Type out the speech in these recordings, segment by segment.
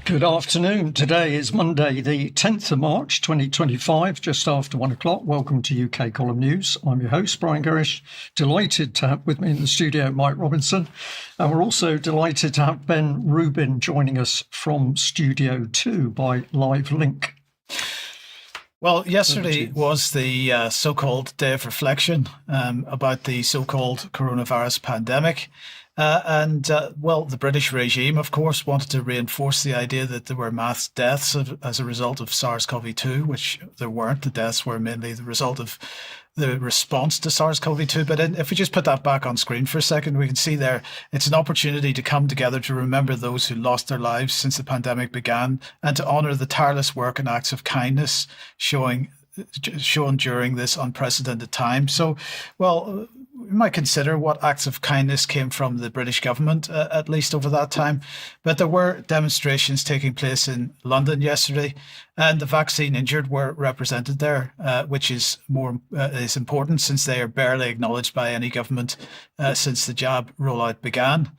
Good afternoon. Today is Monday, the 10th of March, 2025, just after 1 o'clock. Welcome to UK Column News. I'm your host, Brian Gerrish. Delighted to have with me in the studio Mike Robinson. And we're also delighted to have Ben Rubin joining us from Studio 2 by live link. Well, yesterday was the so-called day of reflection about the so-called coronavirus pandemic. The British regime, of course, wanted to reinforce the idea that there were mass deaths as a result of SARS-CoV-2, which there weren't. The deaths were mainly the result of the response to SARS-CoV-2. But if we just put that back on screen for a second, we can see there it's an opportunity to come together to remember those who lost their lives since the pandemic began and to honour the tireless work and acts of kindness shown during this unprecedented time. So, well, we might consider what acts of kindness came from the British government, at least over that time. But there were demonstrations taking place in London yesterday, and the vaccine injured were represented there, which is important since they are barely acknowledged by any government since the jab rollout began.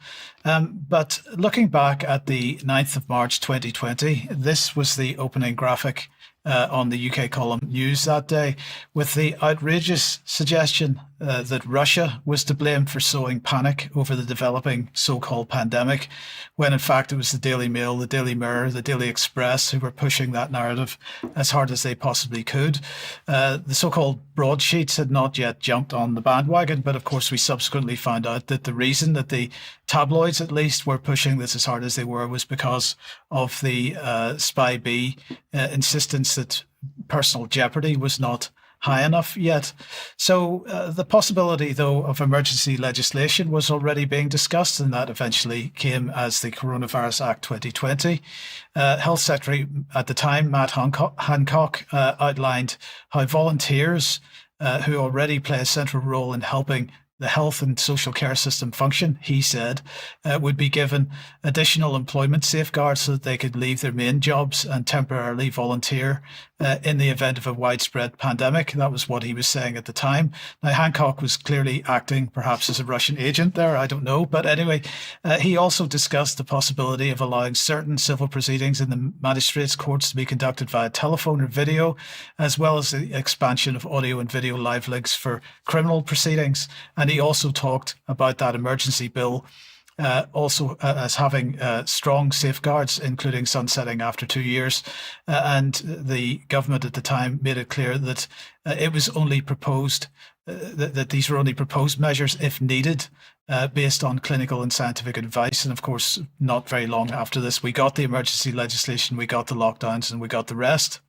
But looking back at the 9th of March 2020, this was the opening graphic on the UK Column News that day, with the outrageous suggestion that Russia was to blame for sowing panic over the developing so-called pandemic, when in fact it was the Daily Mail, the Daily Mirror, the Daily Express who were pushing that narrative as hard as they possibly could. The so-called broadsheets had not yet jumped on the bandwagon, but of course we subsequently found out that the reason that the tabloids at least were pushing this as hard as they were was because of the Spy B insistence that personal jeopardy was not high enough yet. So the possibility, though, of emergency legislation was already being discussed, and that eventually came as the Coronavirus Act 2020. Health Secretary at the time, Matt Hancock, outlined how volunteers who already play a central role in helping the health and social care system function, he said, would be given additional employment safeguards so that they could leave their main jobs and temporarily volunteer in the event of a widespread pandemic. That was what he was saying at the time. Now, Hancock was clearly acting perhaps as a Russian agent there, I don't know. But anyway, he also discussed the possibility of allowing certain civil proceedings in the magistrates' courts to be conducted via telephone or video, as well as the expansion of audio and video live links for criminal proceedings. And he also talked about that emergency bill as having strong safeguards, including sunsetting after 2 years. And the government at the time made it clear that it was only proposed, that these were only proposed measures if needed, based on clinical and scientific advice. And of course, not very long after this, we got the emergency legislation, we got the lockdowns, and we got the rest.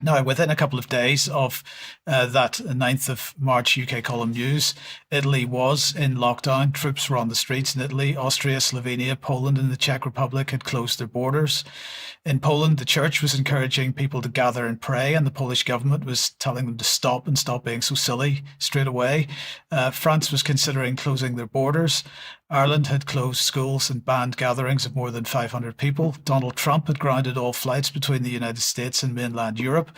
Now, within a couple of days of that 9th of March UK Column News, Italy was in lockdown. Troops were on the streets in Italy. Austria, Slovenia, Poland and the Czech Republic had closed their borders. In Poland, the church was encouraging people to gather and pray, and the Polish government was telling them to stop and stop being so silly straight away. France was considering closing their borders. Ireland had closed schools and banned gatherings of more than 500 people. Donald Trump had grounded all flights between the United States and mainland Europe.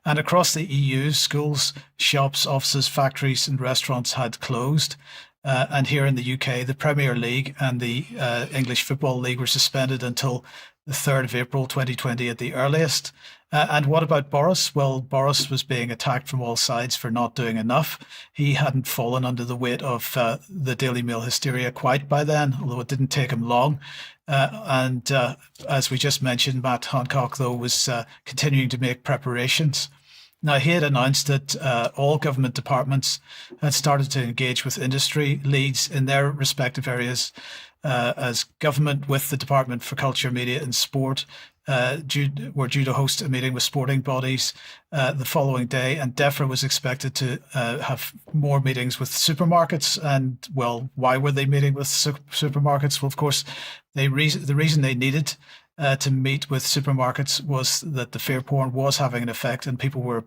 And across the EU, schools, shops, offices, factories and restaurants had closed. And here in the UK, the Premier League and the English Football League were suspended until the 3rd of April 2020 at the earliest. And what about Boris? Well, Boris was being attacked from all sides for not doing enough. He hadn't fallen under the weight of the Daily Mail hysteria quite by then, although it didn't take him long. As we just mentioned, Matt Hancock, though, was continuing to make preparations. Now, he had announced that all government departments had started to engage with industry leads in their respective areas, as government with the Department for Culture, Media and Sport were due to host a meeting with sporting bodies the following day, and DEFRA was expected to have more meetings with supermarkets. And, well, why were they meeting with supermarkets? Well, of course, the reason they needed to meet with supermarkets was that the fear porn was having an effect and people were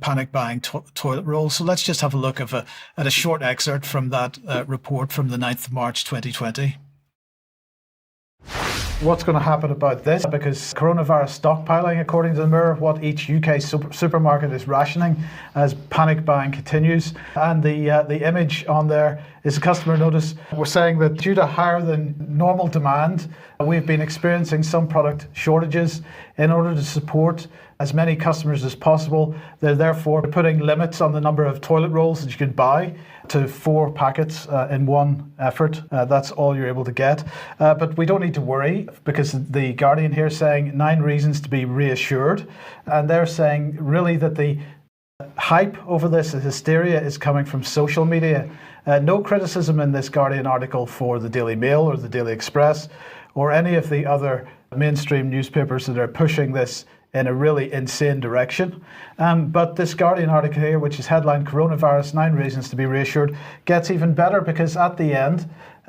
panic buying toilet rolls. So let's just have a look at a short excerpt from that report from the 9th of March 2020. what's going to happen about this, because coronavirus stockpiling, according to the Mirror, what each UK supermarket is rationing as panic buying continues. And the image on there is a customer notice. We're saying that due to higher than normal demand, we've been experiencing some product shortages. In order to support as many customers as possible, they're therefore putting limits on the number of toilet rolls that you can buy to 4 packets in one effort. That's all you're able to get. But we don't need to worry, because the Guardian here is saying 9 reasons to be reassured. And they're saying really that the hype over this, the hysteria, is coming from social media. No criticism in this Guardian article for the Daily Mail or the Daily Express or any of the other mainstream newspapers that are pushing this in a really insane direction. But this Guardian article here, which is headlined "Coronavirus, 9 Reasons to be Reassured," gets even better, because at the end,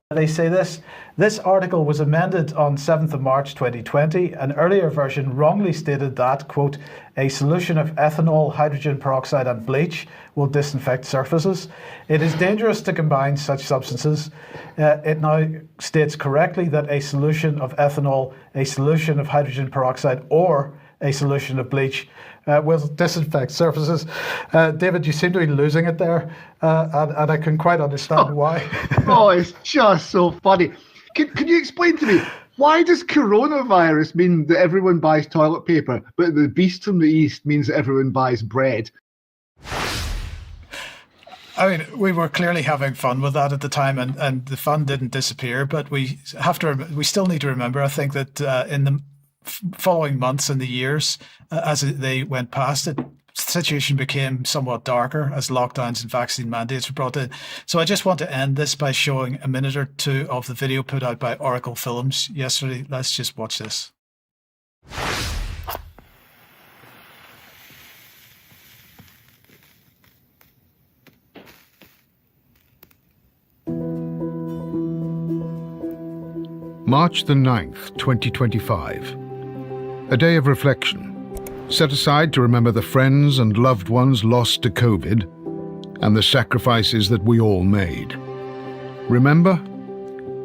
they say this article was amended on 7th of March 2020. An earlier version wrongly stated that, quote, "a solution of ethanol, hydrogen peroxide and bleach will disinfect surfaces. It is dangerous to combine such substances." It now states correctly that a solution of ethanol, a solution of hydrogen peroxide, or a solution of bleach will disinfect surfaces. David, you seem to be losing it there, and I can quite understand why. Oh, it's just so funny. Can you explain to me, why does coronavirus mean that everyone buys toilet paper, but the beast from the east means that everyone buys bread? I mean, we were clearly having fun with that at the time, and the fun didn't disappear. But we still need to remember, I think, that in the following months and the years, as they went past it, the situation became somewhat darker as lockdowns and vaccine mandates were brought in. So I just want to end this by showing a minute or two of the video put out by Oracle Films yesterday. Let's just watch this. March the 9th, 2025. A day of reflection, set aside to remember the friends and loved ones lost to COVID and the sacrifices that we all made. Remember?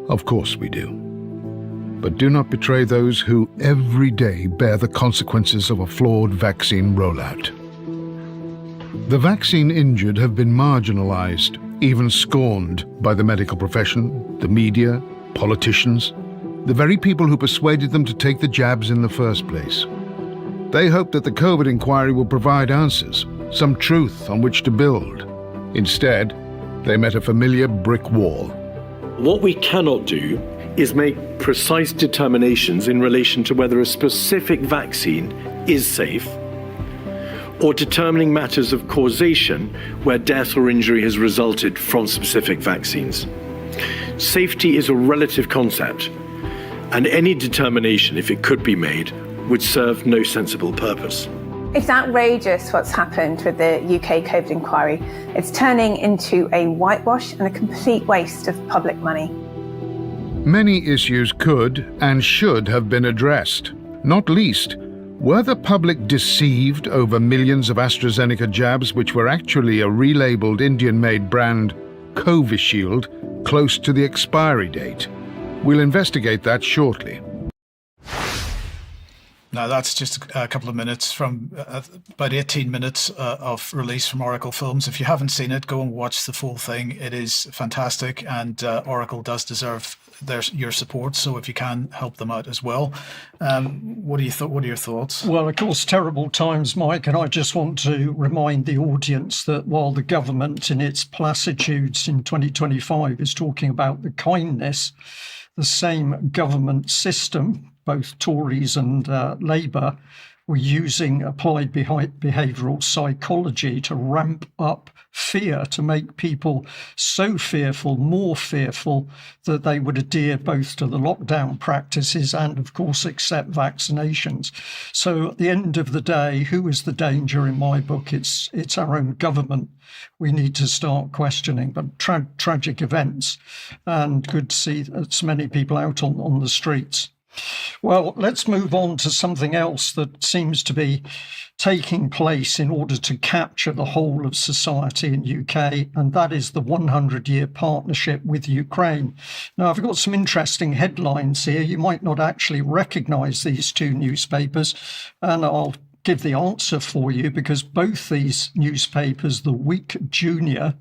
Of course we do. But do not betray those who every day bear the consequences of a flawed vaccine rollout. The vaccine injured have been marginalized, even scorned by the medical profession, the media, politicians, the very people who persuaded them to take the jabs in the first place. They hoped that the COVID inquiry would provide answers, some truth on which to build. Instead, they met a familiar brick wall. What we cannot do is make precise determinations in relation to whether a specific vaccine is safe, or determining matters of causation where death or injury has resulted from specific vaccines. Safety is a relative concept, and any determination, if it could be made, would serve no sensible purpose. It's outrageous what's happened with the UK COVID inquiry. It's turning into a whitewash and a complete waste of public money. Many issues could and should have been addressed. Not least, were the public deceived over millions of AstraZeneca jabs which were actually a relabeled Indian-made brand Covishield close to the expiry date? We'll investigate that shortly. Now, that's just a couple of minutes from about 18 minutes of release from Oracle Films. If you haven't seen it, go and watch the full thing. It is fantastic, and Oracle does deserve your support. So if you can, help them out as well. What are your thoughts? Well, of course, terrible times, Mike, and I just want to remind the audience that while the government in its platitudes in 2025 is talking about the kindness, the same government system, both Tories and Labour, were using applied behavioural psychology to ramp up fear, to make people so fearful, more fearful, that they would adhere both to the lockdown practices and, of course, accept vaccinations. So at the end of the day, who is the danger in my book? It's our own government. We need to start questioning. But tragic events, and good to see so many people out on the streets. Well, let's move on to something else that seems to be taking place in order to capture the whole of society in UK, and that is the 100-year partnership with Ukraine. Now, I've got some interesting headlines here. You might not actually recognise these two newspapers, and I'll give the answer for you because both these newspapers, The Week Junior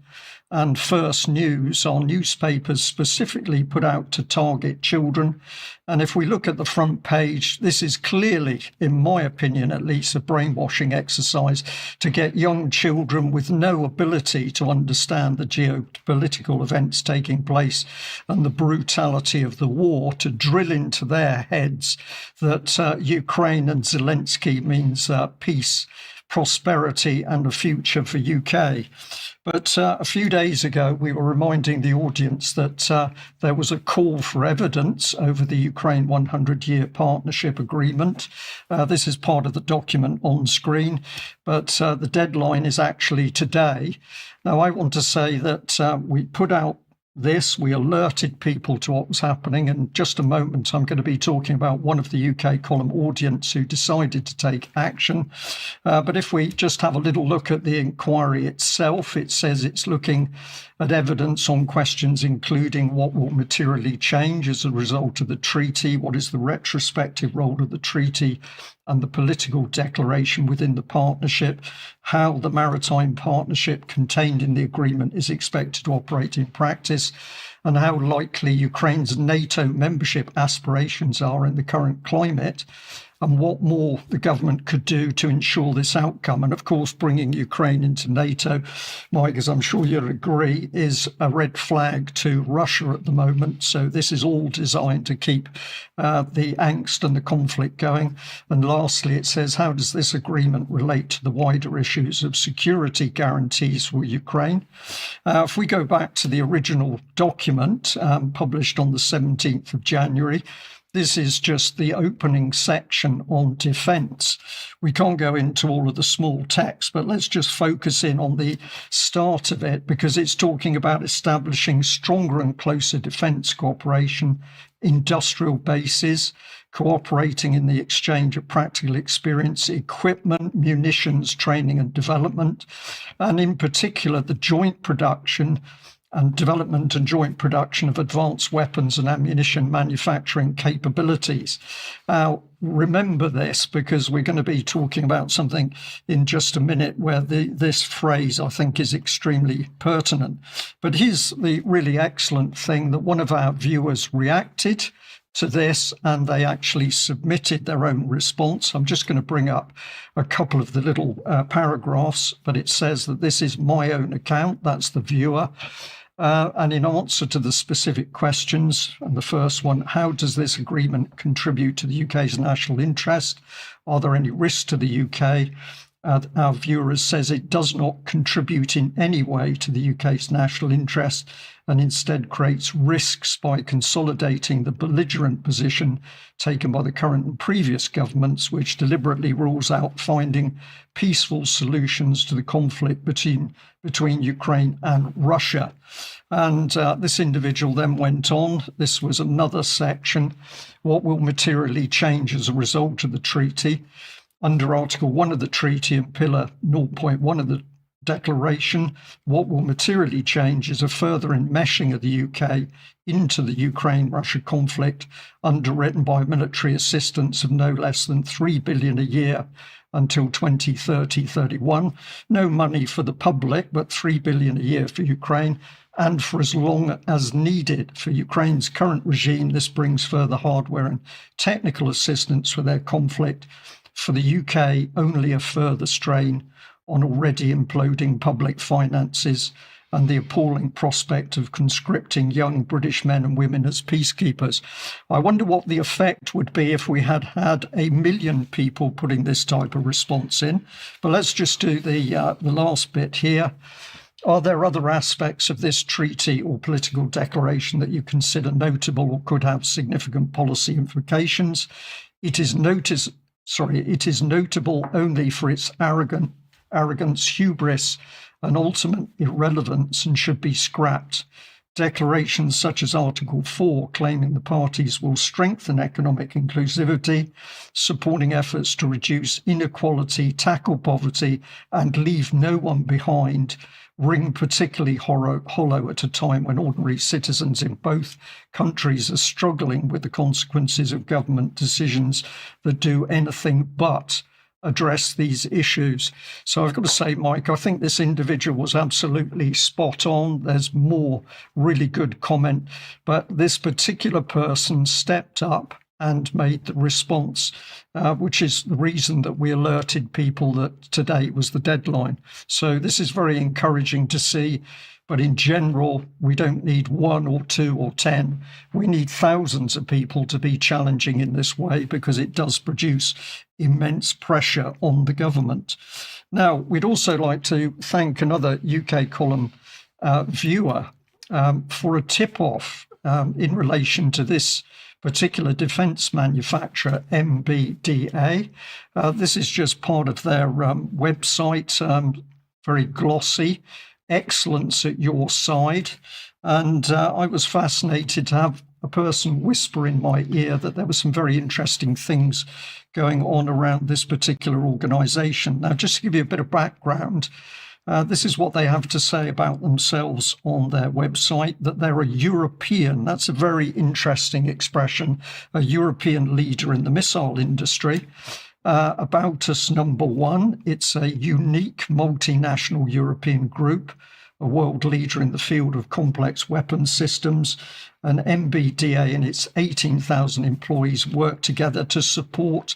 and First News, are newspapers specifically put out to target children. And if we look at the front page, this is clearly, in my opinion at least, a brainwashing exercise to get young children with no ability to understand the geopolitical events taking place and the brutality of the war to drill into their heads that Ukraine and Zelensky means peace, prosperity and a future for UK. But a few days ago, we were reminding the audience that there was a call for evidence over the Ukraine 100-year partnership agreement. This is part of the document on screen, but the deadline is actually today. Now, I want to say that we put out this, we alerted people to what was happening. In just a moment, I'm going to be talking about one of the UK column audience who decided to take action. But if we just have a little look at the inquiry itself, it says it's looking at evidence on questions including what will materially change as a result of the treaty, what is the retrospective role of the treaty and the political declaration within the partnership, how the maritime partnership contained in the agreement is expected to operate in practice, and how likely Ukraine's NATO membership aspirations are in the current climate, and what more the government could do to ensure this outcome. And of course, bringing Ukraine into NATO, Mike, as I'm sure you'll agree, is a red flag to Russia at the moment. So this is all designed to keep the angst and the conflict going. And lastly, it says, how does this agreement relate to the wider issues of security guarantees for Ukraine? If we go back to the original document published on the 17th of January, this is just the opening section on defence. We can't go into all of the small text, but let's just focus in on the start of it because it's talking about establishing stronger and closer defence cooperation, industrial bases, cooperating in the exchange of practical experience, equipment, munitions, training and development, and in particular the joint production and development and joint production of advanced weapons and ammunition manufacturing capabilities. Now, remember this because we're going to be talking about something in just a minute where this phrase, I think, is extremely pertinent. But here's the really excellent thing that one of our viewers reacted to this and they actually submitted their own response. I'm just going to bring up a couple of the little paragraphs, but it says that this is my own account. That's the viewer. And in answer to the specific questions, and the first one, how does this agreement contribute to the UK's national interest? Are there any risks to the UK? Our viewer says it does not contribute in any way to the UK's national interest and instead creates risks by consolidating the belligerent position taken by the current and previous governments, which deliberately rules out finding peaceful solutions to the conflict between Ukraine and Russia. And this individual then went on. This was another section. What will materially change as a result of the treaty? Under Article 1 of the treaty and Pillar 0.1 of the declaration, what will materially change is a further enmeshing of the UK into the Ukraine-Russia conflict, underwritten by military assistance of no less than $3 billion a year until 2030-31. No money for the public, but $3 billion a year for Ukraine, and for as long as needed. For Ukraine's current regime, this brings further hardware and technical assistance for their conflict. For the UK, only a further strain on already imploding public finances and the appalling prospect of conscripting young British men and women as peacekeepers. I wonder what the effect would be if we had 1 million people putting this type of response in. But let's just do the last bit here. Are there other aspects of this treaty or political declaration that you consider notable or could have significant policy implications? It is notable only for its arrogance, hubris, and ultimate irrelevance and should be scrapped. Declarations such as Article 4, claiming the parties will strengthen economic inclusivity, supporting efforts to reduce inequality, tackle poverty, and leave no one behind, ring particularly hollow at a time when ordinary citizens in both countries are struggling with the consequences of government decisions that do anything but address these issues. So I've got to say, Mike, I think this individual was absolutely spot on. There's more really good comment, but this particular person stepped up and made the response, which is the reason that we alerted people that today was the deadline. So this is very encouraging to see. But in general, we don't need 1 or 2 or 10. We need thousands of people to be challenging in this way, because it does produce immense pressure on the government. Now, we'd also like to thank another UK column viewer for a tip-off in relation to this particular defence manufacturer, MBDA. This is just part of their website, very glossy. Excellence at your side. And I was fascinated to have a person whisper in my ear that there were some very interesting things going on around this particular organisation. Now, just to give you a bit of background, this is what they have to say about themselves on their website, that they're a European, that's a very interesting expression, a European leader in the missile industry. About us, number 1, it's a unique multinational European group, a world leader in the field of complex weapons systems. And MBDA and its 18,000 employees work together to support,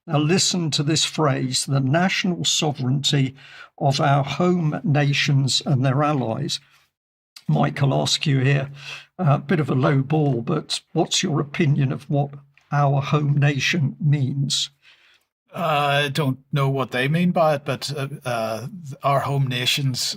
now listen to this phrase, the national sovereignty of our home nations and their allies. Mike, I'll ask you here, a bit of a low ball, but what's your opinion of what our home nation means? I don't know what they mean by it, but our home nations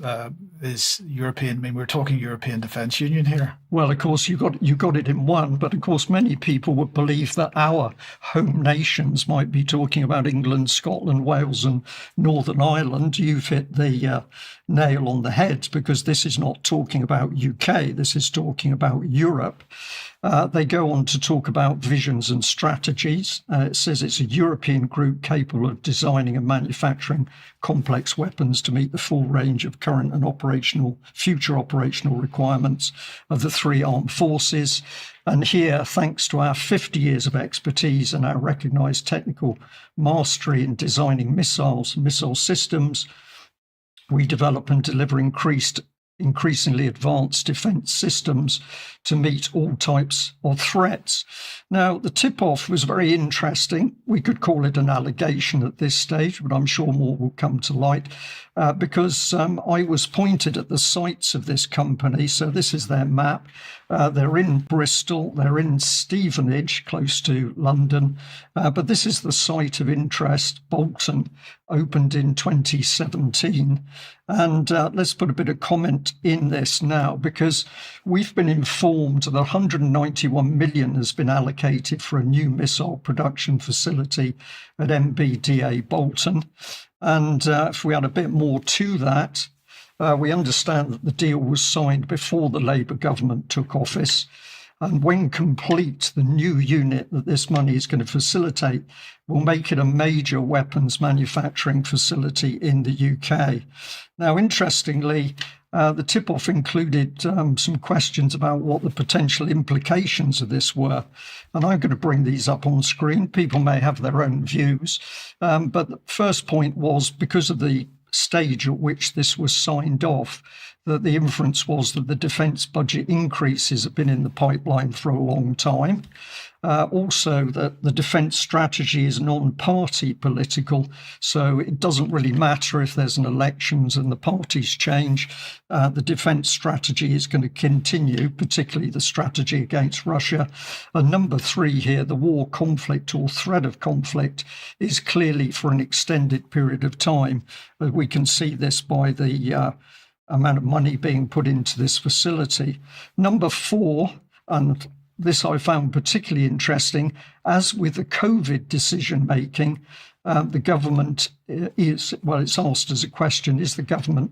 is European. I mean, we're talking European Defence Union here. Well, of course, you got it in one, but of course, many people would believe that our home nations might be talking about England, Scotland, Wales, and Northern Ireland. You've hit the nail on the head, because this is not talking about UK. This is talking about Europe. They go on to talk about visions and strategies. It says it's a European group capable of designing and manufacturing complex weapons to meet the full range of current and future operational requirements of the 3 armed forces. And here, thanks to our 50 years of expertise and our recognised technical mastery in designing missiles and missile systems, we develop and deliver increasingly advanced defence systems to meet all types of threats. Now, the tip-off was very interesting. We could call it an allegation at this stage, but I'm sure more will come to light, because I was pointed at the sites of this company. So this is their map. They're in Bristol, they're in Stevenage, close to London, but this is the site of interest. Bolton opened in 2017. And let's put a bit of comment in this now, because we've been informed that 191 million has been allocated for a new missile production facility at MBDA Bolton. And if we add a bit more to that, we understand that the deal was signed before the Labour government took office. And when complete, the new unit that this money is going to facilitate will make it a major weapons manufacturing facility in the UK. Now, interestingly, the tip-off included some questions about what the potential implications of this were. And I'm going to bring these up on screen. People may have their own views. But the first point was, because of the stage at which this was signed off, that the inference was that the defence budget increases have been in the pipeline for a long time. Also, that the defence strategy is non-party political, so it doesn't really matter if there's an elections and the parties change. The defence strategy is going to continue, particularly the strategy against Russia. And number 3 here, the war conflict or threat of conflict is clearly for an extended period of time. We can see this by the amount of money being put into this facility. Number 4, and this I found particularly interesting, as with the COVID decision making, the government it's asked as a question, is the government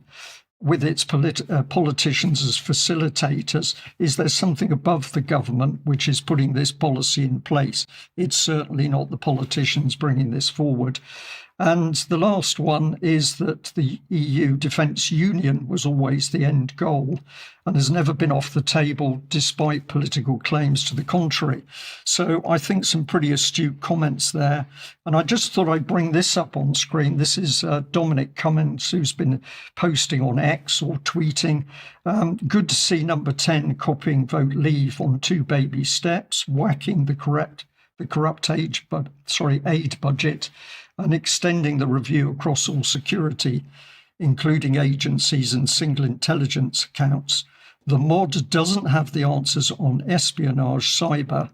with its politicians as facilitators? Is there something above the government which is putting this policy in place? It's certainly not the politicians bringing this forward. And the last one is that the EU Defence Union was always the end goal and has never been off the table despite political claims to the contrary. So I think some pretty astute comments there. And I just thought I'd bring this up on screen. This is Dominic Cummins, who's been posting on X or tweeting. Good to see number 10 copying vote leave on 2 baby steps, whacking the corrupt aid budget, and extending the review across all security, including agencies and single intelligence accounts. The mod doesn't have the answers on espionage, cyber,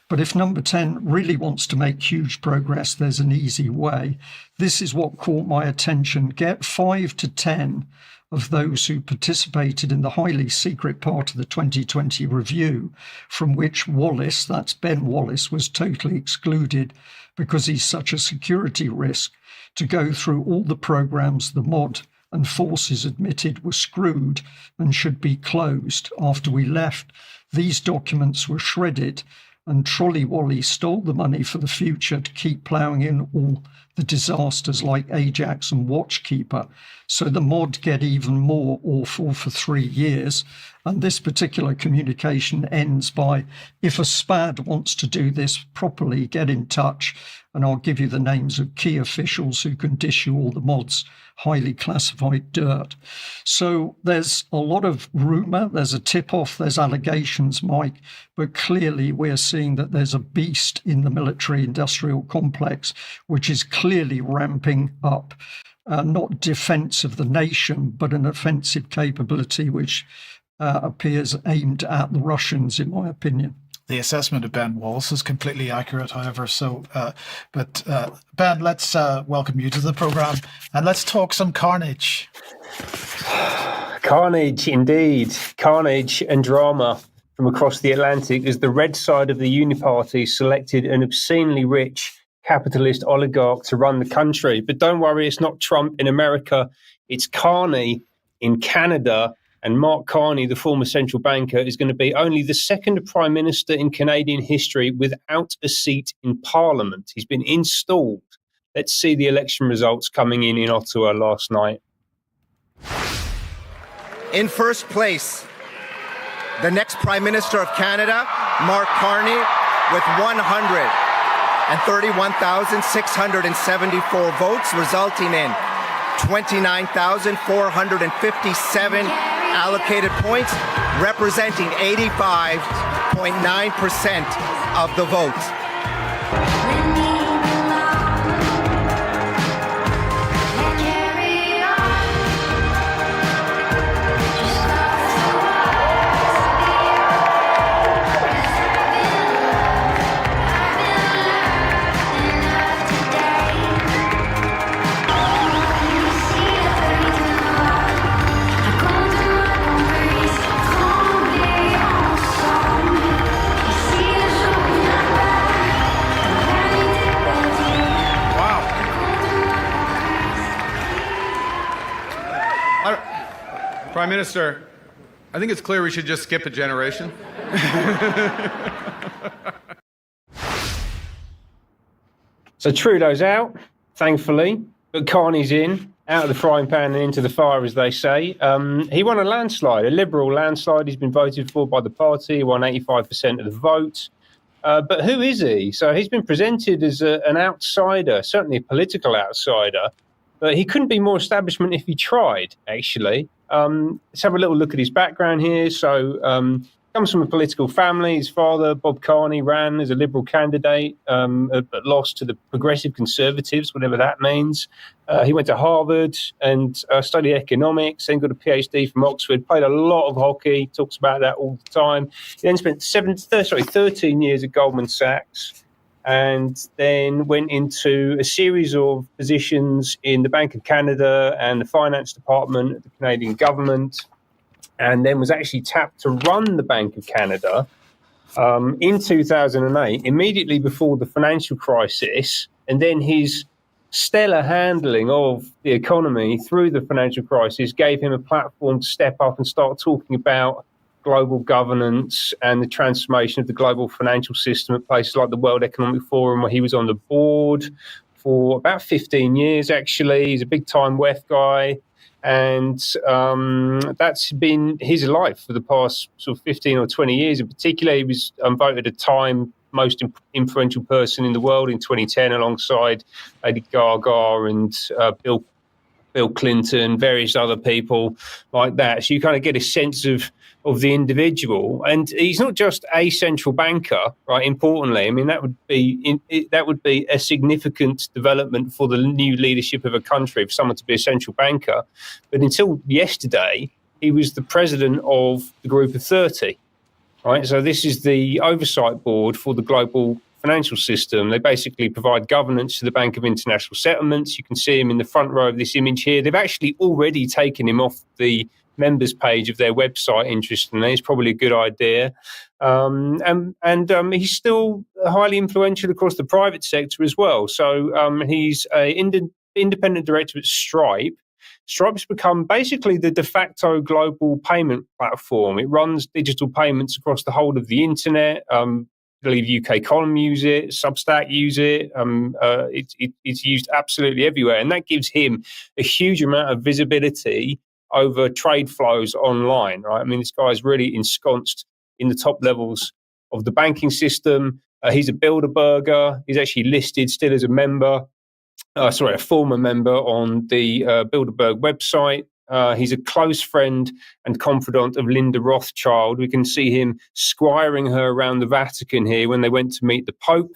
but if number 10 really wants to make huge progress, there's an easy way. This is what caught my attention. Get 5 to 10 of those who participated in the highly secret part of the 2020 review, from which Wallace, that's Ben Wallace, was totally excluded because he's such a security risk, to go through all the programs the mod and forces admitted were screwed and should be closed. After we left, these documents were shredded, and Trolley Wally stole the money for the future to keep ploughing in all the disasters like Ajax and Watchkeeper. So the mod get even more awful for 3 years. And this particular communication ends by, if a SPAD wants to do this properly, get in touch and I'll give you the names of key officials who can dish you all the mod's highly classified dirt. So there's a lot of rumour, there's a tip-off, there's allegations, Mike, but clearly we're seeing that there's a beast in the military-industrial complex, which is clearly ramping up, not defence of the nation, but an offensive capability which appears aimed at the Russians, in my opinion. The assessment of Ben Wallace is completely accurate, however. So, Ben, let's welcome you to the program and let's talk some carnage. Carnage, indeed. Carnage and drama from across the Atlantic as the red side of the Uniparty selected an obscenely rich capitalist oligarch to run the country. But don't worry, it's not Trump in America. It's Carney in Canada. And Mark Carney, the former central banker, is going to be only the second prime minister in Canadian history without a seat in Parliament. He's been installed. Let's see the election results coming in Ottawa last night. In first place, the next Prime Minister of Canada, Mark Carney, with 131,674 votes, resulting in 29,457 allocated points, representing 85.9% of the vote. Prime Minister, I think it's clear we should just skip a generation. So Trudeau's out, thankfully, but Carney's in, out of the frying pan and into the fire, as they say. He won a landslide, a Liberal landslide. He's been voted for by the party. He won 85% of the vote. But who is he? So he's been presented as an outsider, certainly a political outsider, but he couldn't be more establishment if he tried, actually. Let's have a little look at his background here. So comes from a political family. His father, Bob Carney, ran as a Liberal candidate, but lost to the Progressive Conservatives, whatever that means. He went to Harvard and studied economics, then got a PhD from Oxford, played a lot of hockey, talks about that all the time. He then spent 13 years at Goldman Sachs, and then went into a series of positions in the Bank of Canada and the Finance Department of the Canadian government, and then was actually tapped to run the Bank of Canada in 2008, immediately before the financial crisis. And then his stellar handling of the economy through the financial crisis gave him a platform to step up and start talking about global governance and the transformation of the global financial system at places like the World Economic Forum, where he was on the board for about 15 years, actually. He's a big-time WEF guy. And that's been his life for the past sort of 15 or 20 years. In particular, he was voted a Time most influential person in the world in 2010, alongside Lady Gaga and Bill Clinton, various other people like that. So you kind of get a sense of the individual, and he's not just a central banker, right? Importantly, I mean that would be a significant development for the new leadership of a country for someone to be a central banker. But until yesterday, he was the president of the Group of 30, right? So this is the oversight board for the global financial system. They basically provide governance to the Bank of International Settlements. You can see him in the front row of this image here. They've actually already taken him off the members page of their website, interestingly. It's probably a good idea. He's still highly influential across the private sector as well. So he's an independent director at Stripe. Stripe's become basically the de facto global payment platform. It runs digital payments across the whole of the internet. I believe UK Column use it, Substack use it. It's used absolutely everywhere. And that gives him a huge amount of visibility over trade flows online, right? I mean, this guy's really ensconced in the top levels of the banking system. He's a Bilderberger. He's actually listed still as a former member on the Bilderberg website. He's a close friend and confidant of Linda Rothschild. We can see him squiring her around the Vatican here when they went to meet the Pope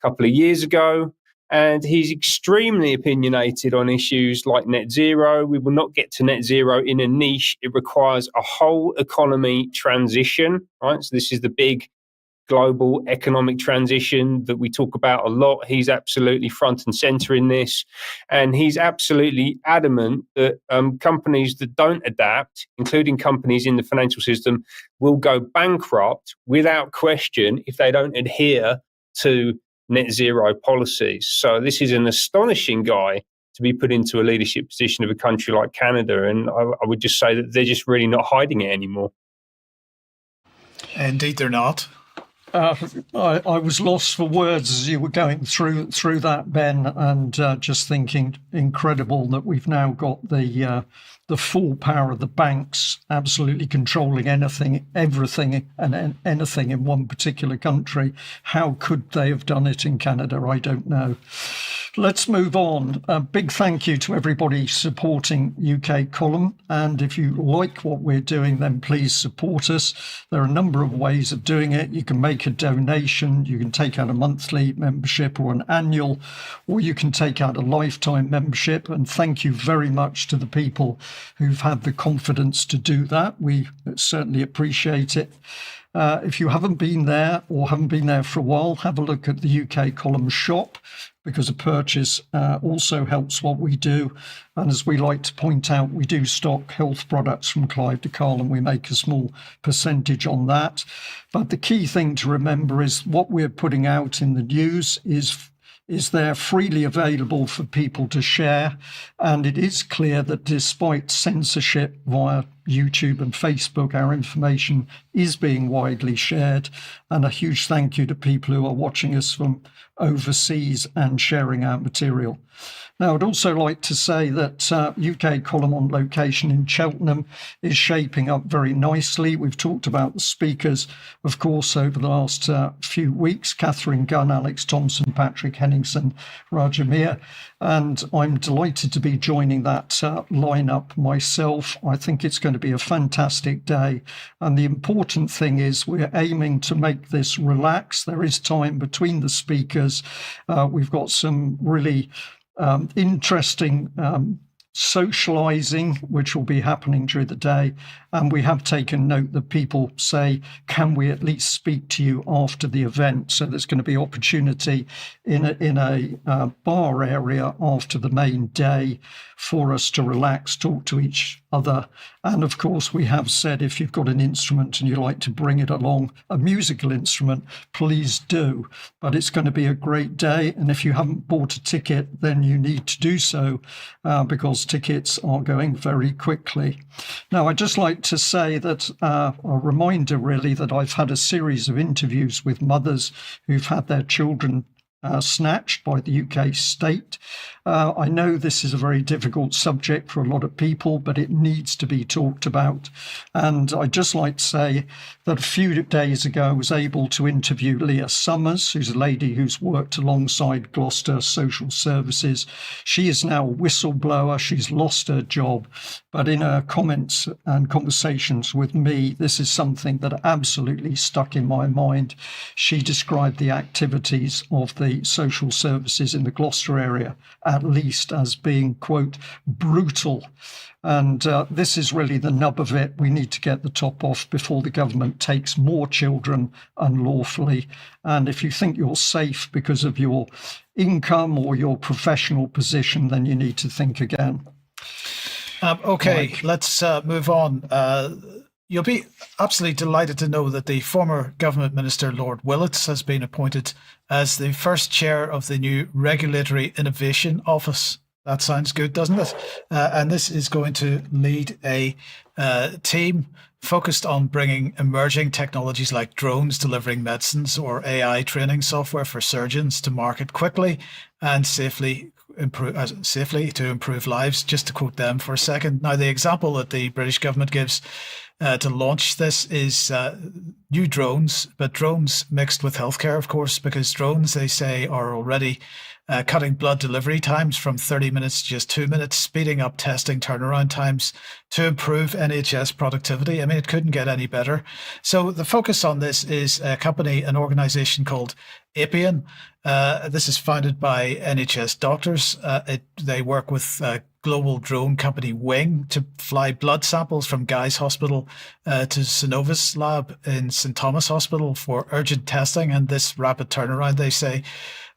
a couple of years ago. And he's extremely opinionated on issues like net zero. We will not get to net zero in a niche. It requires a whole economy transition, right? So this is the big global economic transition that we talk about a lot. He's absolutely front and center in this. And he's absolutely adamant that companies that don't adapt, including companies in the financial system, will go bankrupt without question if they don't adhere to net zero policies. So this is an astonishing guy to be put into a leadership position of a country like Canada. And I would just say that they're just really not hiding it anymore. Indeed, they're not. I was lost for words as you were going through that, Ben, and just thinking incredible that we've now got the full power of the banks absolutely controlling anything, everything, and anything in one particular country. How could they have done it in Canada? I don't know. Let's move on. A big thank you to everybody supporting UK Column. And if you like what we're doing, then please support us. There are a number of ways of doing it. You can make a donation. You can take out a monthly membership or an annual, or you can take out a lifetime membership. And thank you very much to the people who've had the confidence to do that. We certainly appreciate it. If you haven't been there or haven't been there for a while, have a look at the UK Column shop, because a purchase also helps what we do. And as we like to point out, we do stock health products from Clive de Carle, and we make a small percentage on that. But the key thing to remember is what we're putting out in the news is there freely available for people to share. And it is clear that despite censorship via YouTube and Facebook, our information is being widely shared. And a huge thank you to people who are watching us from overseas and sharing our material. Now, I'd also like to say that UK Column on location in Cheltenham is shaping up very nicely. We've talked about the speakers, of course, over the last few weeks: Catherine Gunn, Alex Thompson, Patrick Henningsen, Raja Mir. And I'm delighted to be joining that lineup myself. I think it's going to be a fantastic day. And the important thing is we're aiming to make this relaxed. There is time between the speakers. We've got some really interesting socializing, which will be happening during the day. And we have taken note that people say, can we at least speak to you after the event? So there's going to be opportunity in a bar area after the main day for us to relax, talk to each other. And of course, we have said if you've got an instrument and you like to bring it along, a musical instrument, please do. But it's going to be a great day. And if you haven't bought a ticket, then you need to do so because tickets are going very quickly. Now, I'd just like to say that a reminder, really, that I've had a series of interviews with mothers who've had their children snatched by the UK state. I know this is a very difficult subject for a lot of people, but it needs to be talked about. And I'd just like to say that a few days ago, I was able to interview Leah Summers, who's a lady who's worked alongside Gloucester Social Services. She is now a whistleblower. She's lost her job. But in her comments and conversations with me, this is something that absolutely stuck in my mind. She described the activities of the social services in the Gloucester area, at least, as being, quote, brutal. And this is really the nub of it. We need to get the top off before the government takes more children unlawfully. And if you think you're safe because of your income or your professional position, then you need to think again. Okay, Mike. let's move on. You'll be absolutely delighted to know that the former government minister, Lord Willits, has been appointed as the first chair of the new Regulatory Innovation Office. That sounds good, doesn't it? And this is going to lead a team focused on bringing emerging technologies like drones delivering medicines or AI training software for surgeons to market quickly and safely to improve lives, just to quote them for a second. Now, the example that the British government gives to launch this is new drones, but drones mixed with healthcare, of course, because drones, they say, are already cutting blood delivery times from 30 minutes to just 2 minutes, speeding up testing turnaround times to improve NHS productivity. I mean, it couldn't get any better. So the focus on this is an organization called Apian. This is founded by NHS doctors. They work with global drone company Wing to fly blood samples from Guy's Hospital to Synovus Lab in St Thomas Hospital for urgent testing. And this rapid turnaround, they say,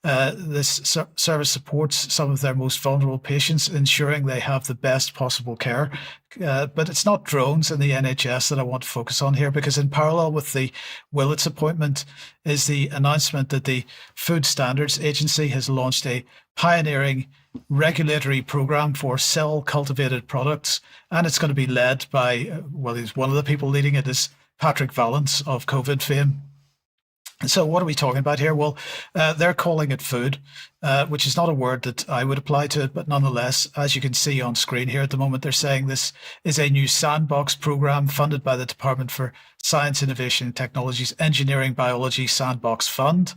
this service supports some of their most vulnerable patients, ensuring they have the best possible care. But it's not drones in the NHS that I want to focus on here, because in parallel with the Willits appointment is the announcement that the Food Standards Agency has launched a pioneering regulatory program for cell-cultivated products. And it's going to be led by, he's one of the people leading it is Patrick Vallance of COVID fame. So what are we talking about here? Well, they're calling it food, which is not a word that I would apply to it, but nonetheless, as you can see on screen here at the moment, they're saying this is a new sandbox program funded by the Department for Science, Innovation and Technology's Engineering Biology Sandbox Fund,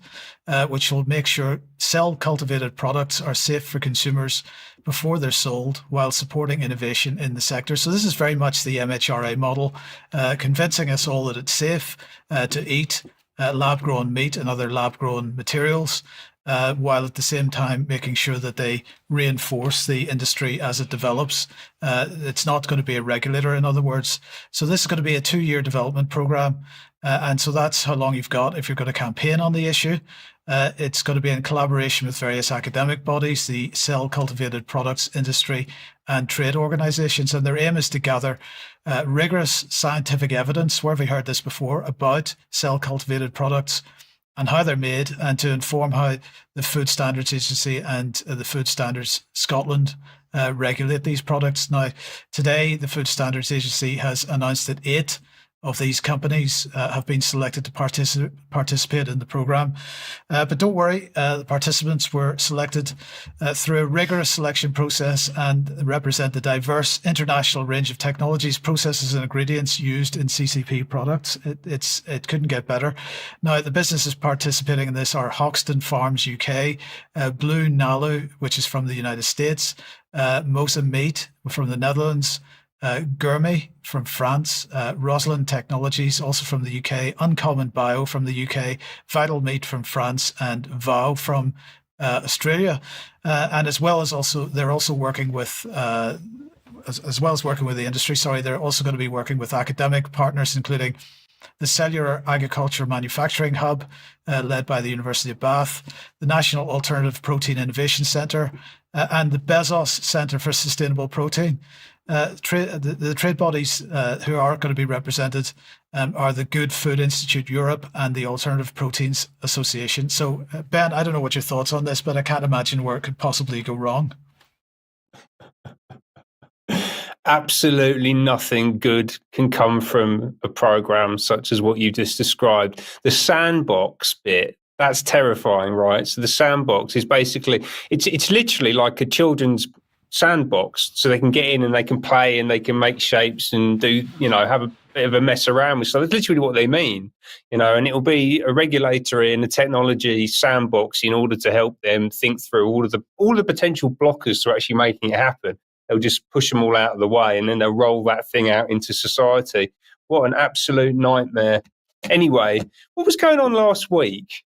which will make sure cell-cultivated products are safe for consumers before they're sold, while supporting innovation in the sector. So this is very much the MHRA model, convincing us all that it's safe to eat lab-grown meat and other lab-grown materials, while at the same time making sure that they reinforce the industry as it develops. It's not going to be a regulator, in other words. So this is going to be a 2-year development program. And so that's how long you've got if you're going to campaign on the issue. It's going to be in collaboration with various academic bodies, the cell cultivated products industry and trade organizations. And their aim is to gather rigorous scientific evidence, where have we heard this before, about cell cultivated products and how they're made, and to inform how the Food Standards Agency and the Food Standards Scotland regulate these products. Now, today, the Food Standards Agency has announced that 8 of these companies have been selected to participate in the program. But don't worry, the participants were selected through a rigorous selection process and represent the diverse international range of technologies, processes and ingredients used in CCP products. It couldn't get better. Now, the businesses participating in this are Hoxton Farms UK, Blue Nalu, which is from the United States, Mosa Meat from the Netherlands, Gourmet from France, Rosalind Technologies, also from the UK, Uncommon Bio from the UK, Vital Meat from France, and Vow from Australia. And as well as they're also working with, as well as working with the industry, they're also going to be working with academic partners, including the Cellular Agriculture Manufacturing Hub, led by the University of Bath, the National Alternative Protein Innovation Centre, and the Bezos Centre for Sustainable Protein. the trade bodies who are going to be represented are the Good Food Institute Europe and the Alternative Proteins Association. So, Ben, I don't know what your thoughts on this, but I can't imagine where it could possibly go wrong. Absolutely nothing good can come from a program such as what you just described. The sandbox bit, that's terrifying, right? So the sandbox is basically, it's literally like a children's sandbox, so they can get in and they can play and they can make shapes and do, have a bit of a mess around with. So that's literally what they mean, and it'll be a regulatory and a technology sandbox in order to help them think through all the potential blockers to actually making it happen. They'll just push them all out of the way and then they'll roll that thing out into society. What an absolute nightmare. Anyway, what was going on last week?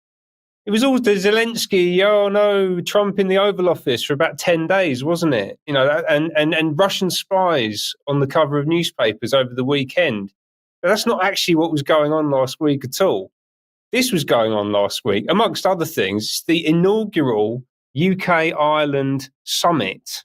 It was all the Zelensky, Trump in the Oval Office for about 10 days, wasn't it? And Russian spies on the cover of newspapers over the weekend. But that's not actually what was going on last week at all. This was going on last week, amongst other things, the inaugural UK-Ireland summit.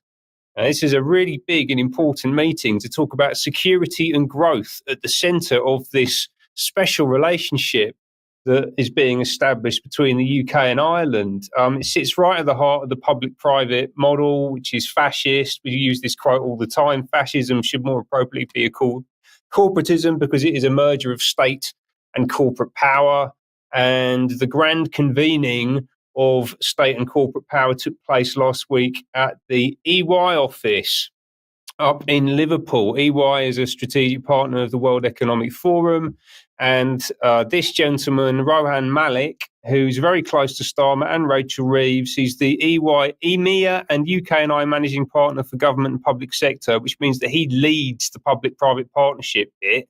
This is a really big and important meeting to talk about security and growth at the centre of this special relationship that is being established between the UK and Ireland. It sits right at the heart of the public-private model, which is fascist. We use this quote all the time. Fascism should more appropriately be called corporatism because it is a merger of state and corporate power. And the grand convening of state and corporate power took place last week at the EY office up in Liverpool. EY is a strategic partner of the World Economic Forum. And this gentleman, Rohan Malik, who's very close to Starmer and Rachel Reeves, he's the EY EMEA and UK&I managing partner for government and public sector, which means that he leads the public-private partnership bit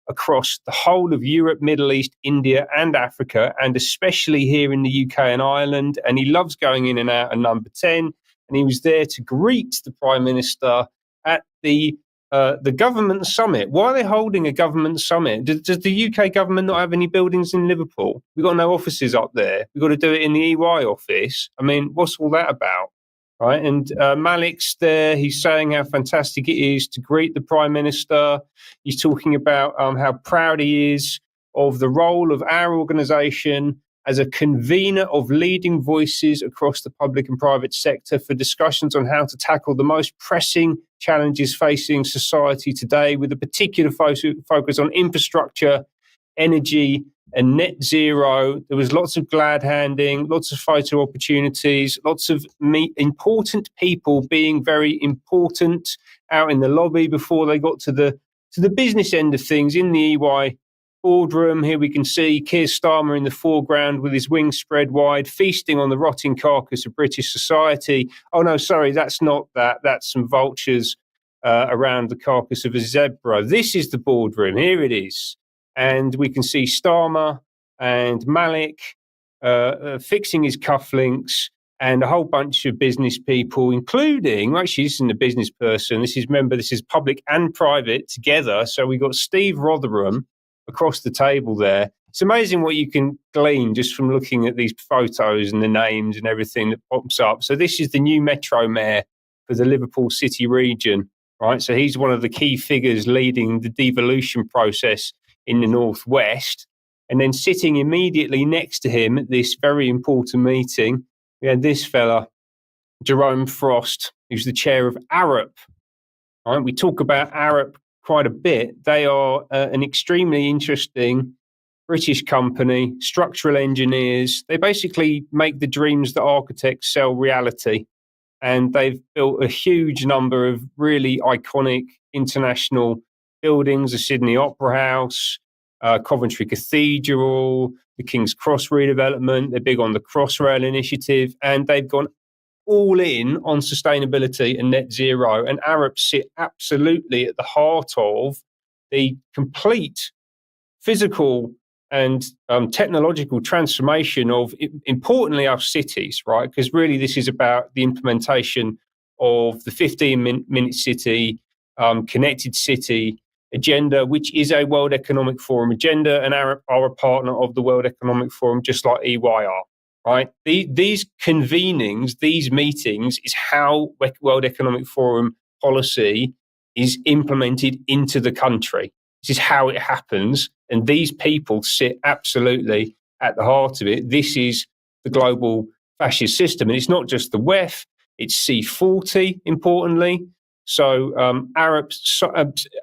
across the whole of Europe, Middle East, India and Africa, and especially here in the UK and Ireland. And he loves going in and out of number 10. And he was there to greet the Prime Minister at the government summit. Why are they holding a government summit? Does the UK government not have any buildings in Liverpool? We've got no offices up there. We've got to do it in the EY office. I mean, what's all that about? Right. And Malik's there. He's saying how fantastic it is to greet the Prime Minister. He's talking about how proud he is of the role of our organisation as a convener of leading voices across the public and private sector for discussions on how to tackle the most pressing challenges facing society today, with a particular focus on infrastructure, energy and net zero. There was lots of glad handing, lots of photo opportunities, lots of important people being very important out in the lobby before they got to the business end of things in the EY boardroom. Here we can see Keir Starmer in the foreground with his wings spread wide, feasting on the rotting carcass of British society. Oh no, sorry, that's not that. That's some vultures around the carcass of a zebra. This is the boardroom. Here it is. And we can see Starmer and Malik fixing his cufflinks and a whole bunch of business people, including, actually, this isn't a business person. This is public and private together. So we've got Steve Rotherham across the table there. It's amazing what you can glean just from looking at these photos and the names and everything that pops up. So this is the new Metro Mayor for the Liverpool City region, right? So he's one of the key figures leading the devolution process in the Northwest. And then sitting immediately next to him at this very important meeting, we had this fella, Jerome Frost, who's the chair of ARUP. Right? We talk about ARUP quite a bit. They are an extremely interesting British company, structural engineers. They basically make the dreams that architects sell reality. And they've built a huge number of really iconic international buildings, the Sydney Opera House, Coventry Cathedral, the King's Cross redevelopment. They're big on the Crossrail initiative, and they've gone all in on sustainability and net zero. And ARUP sit absolutely at the heart of the complete physical and technological transformation of, importantly, our cities, right? Because really this is about the implementation of the 15-minute city, connected city agenda, which is a World Economic Forum agenda, and ARUP are a partner of the World Economic Forum, just like EY are, right? These convenings, these meetings is how World Economic Forum policy is implemented into the country. This is how it happens. And these people sit absolutely at the heart of it. This is the global fascist system. And it's not just the WEF, it's C40, importantly. So Arab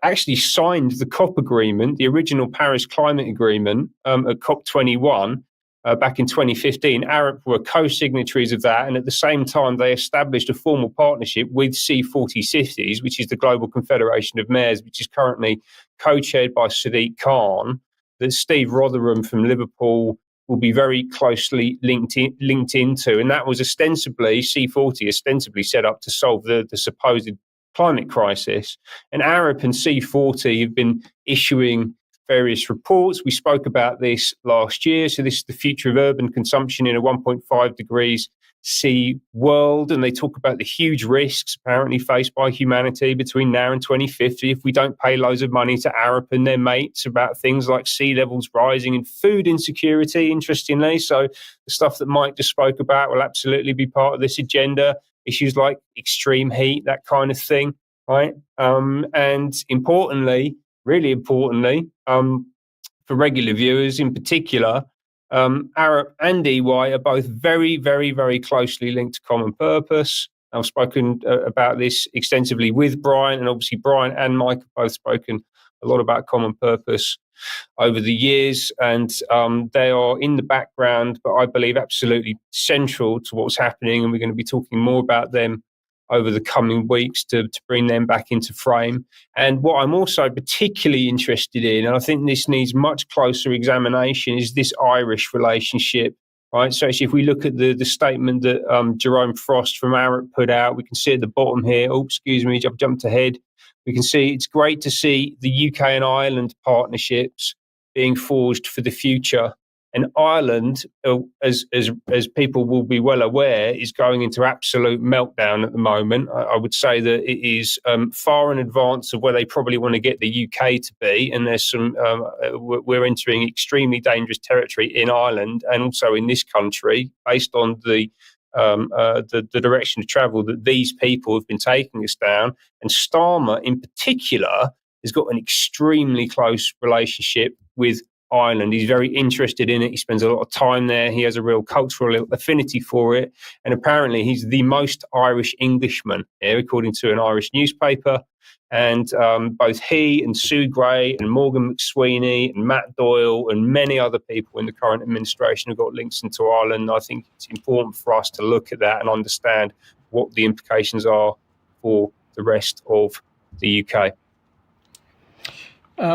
actually signed the COP agreement, the original Paris Climate Agreement at COP21 back in 2015. Arab were co-signatories of that. And at the same time, they established a formal partnership with C40 cities, which is the Global Confederation of Mayors, which is currently co-chaired by Sadiq Khan, that Steve Rotherham from Liverpool will be very closely linked into. And that was ostensibly, C40 ostensibly set up to solve the supposed climate crisis. And Arab and C40 have been issuing various reports. We spoke about this last year. So this is the future of urban consumption in a 1.5 degrees C world. And they talk about the huge risks apparently faced by humanity between now and 2050 if we don't pay loads of money to Arab and their mates about things like sea levels rising and food insecurity, interestingly. So the stuff that Mike just spoke about will absolutely be part of this agenda. Issues like extreme heat, that kind of thing, right? And importantly, really importantly, for regular viewers in particular, Arab and EY are both very, very, very closely linked to Common Purpose. I've spoken about this extensively with Brian, and obviously Brian and Mike have both spoken a lot about Common Purpose over the years, and they are in the background, but I believe absolutely central to what's happening, and we're going to be talking more about them over the coming weeks to bring them back into frame. And what I'm also particularly interested in, and I think this needs much closer examination, is this Irish relationship, right? So actually, if we look at the statement that Jerome Frost from Arab put out, we can see at the bottom here, I've jumped ahead. We can see it's great to see the UK and Ireland partnerships being forged for the future. And Ireland, as people will be well aware, is going into absolute meltdown at the moment. I would say that it is far in advance of where they probably want to get the UK to be. And there's some, we're entering extremely dangerous territory in Ireland and also in this country based on the direction of travel that these people have been taking us down. And Starmer in particular has got an extremely close relationship with Ireland. He's very interested in it. He spends a lot of time there. He has a real cultural affinity for it. And apparently he's the most Irish Englishman here, according to an Irish newspaper. And both he and Sue Gray and Morgan McSweeney and Matt Doyle and many other people in the current administration have got links into Ireland. I think it's important for us to look at that and understand what the implications are for the rest of the UK.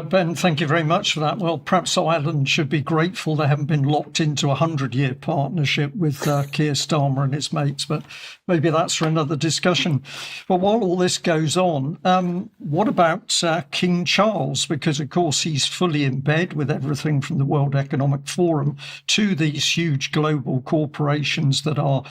Ben, thank you very much for that. Well, perhaps Ireland should be grateful they haven't been locked into a 100-year partnership with Keir Starmer and his mates, but maybe that's for another discussion. But while all this goes on, what about King Charles? Because, of course, he's fully in bed with everything from the World Economic Forum to these huge global corporations that are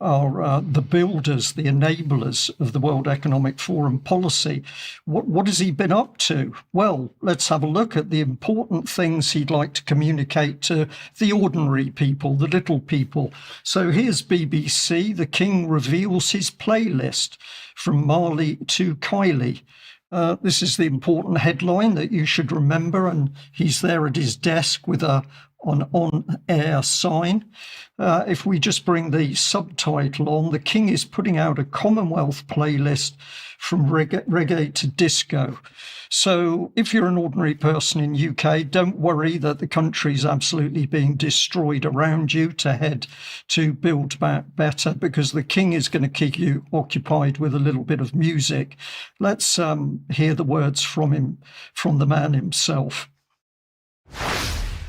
the builders, the enablers of the World Economic Forum policy. What has he been up to? Well, let's have a look at the important things he'd like to communicate to the ordinary people, the little people. So here's BBC. The King reveals his playlist from Marley to Kylie. This is the important headline that you should remember, and he's there at his desk with an on-air sign. If we just bring the subtitle on, the King is putting out a Commonwealth playlist from reggae to disco. So if you're an ordinary person in UK, don't worry that the country is absolutely being destroyed around you to head to Build Back Better, because the King is going to keep you occupied with a little bit of music. Let's hear the words from him, from the man himself.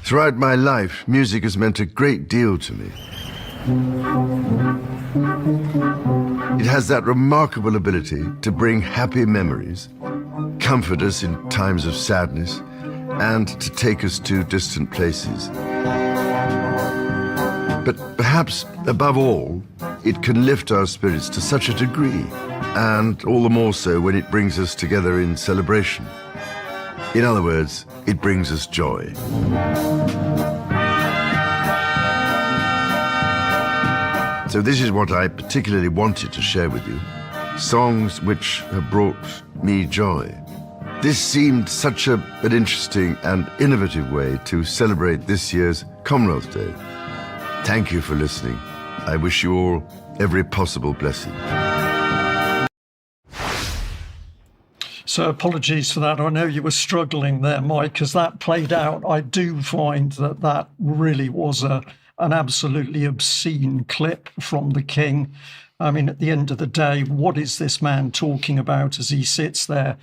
Throughout my life, music has meant a great deal to me. It has that remarkable ability to bring happy memories, comfort us in times of sadness, and to take us to distant places. But perhaps, above all, it can lift our spirits to such a degree, and all the more so when it brings us together in celebration. In other words, it brings us joy. So this is what I particularly wanted to share with you. Songs which have brought me joy. This seemed such an interesting and innovative way to celebrate this year's Commonwealth Day. Thank you for listening. I wish you all every possible blessing. So apologies for that. I know you were struggling there, Mike, as that played out. I do find that that really was an absolutely obscene clip from the King. I mean, at the end of the day, what is this man talking about as he sits there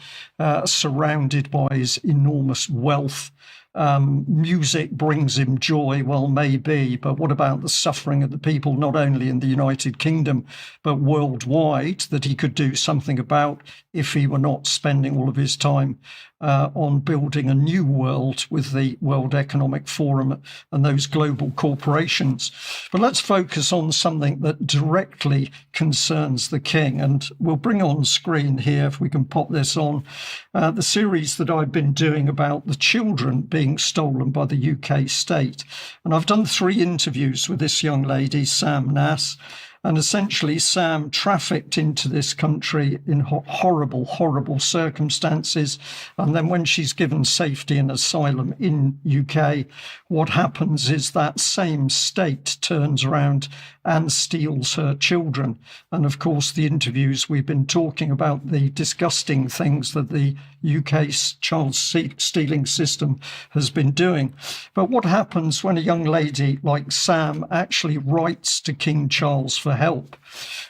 surrounded by his enormous wealth? Music brings him joy, well, maybe, but what about the suffering of the people, not only in the United Kingdom, but worldwide, that he could do something about if he were not spending all of his time on building a new world with the World Economic Forum and those global corporations. But let's focus on something that directly concerns the King. And we'll bring on screen here, if we can pop this on, the series that I've been doing about the children being stolen by the UK state. And I've done 3 interviews with this young lady, Sam Nass. And essentially, Sam trafficked into this country in horrible, horrible circumstances. And then when she's given safety and asylum in UK, what happens is that same state turns around and steals her children. And of course, the interviews we've been talking about, the disgusting things that the UK's child stealing system has been doing. But what happens when a young lady like Sam actually writes to King Charles for help?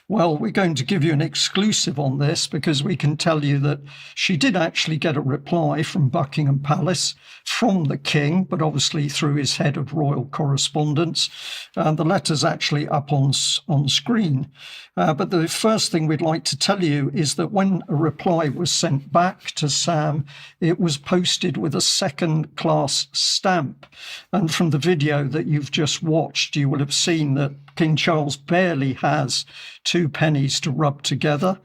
Well, we're going to give you an exclusive on this, because we can tell you that she did actually get a reply from Buckingham Palace, from the King, but obviously through his head of royal correspondence. The letter's actually up on screen. But the first thing we'd like to tell you is that when a reply was sent back to Sam, it was posted with a second-class stamp. And from the video that you've just watched, you will have seen that King Charles barely has 2 pennies to rub together.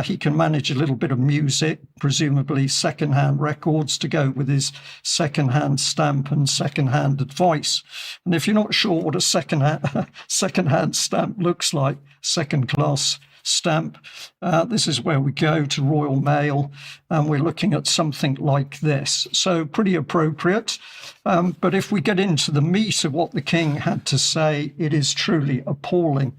He can manage a little bit of music, presumably second-hand records, to go with his second-hand stamp and second-hand advice. And if you're not sure what a second-hand stamp looks like, second-class stamp, this is where we go to Royal Mail, and we're looking at something like this. So pretty appropriate. But if we get into the meat of what the King had to say, it is truly appalling.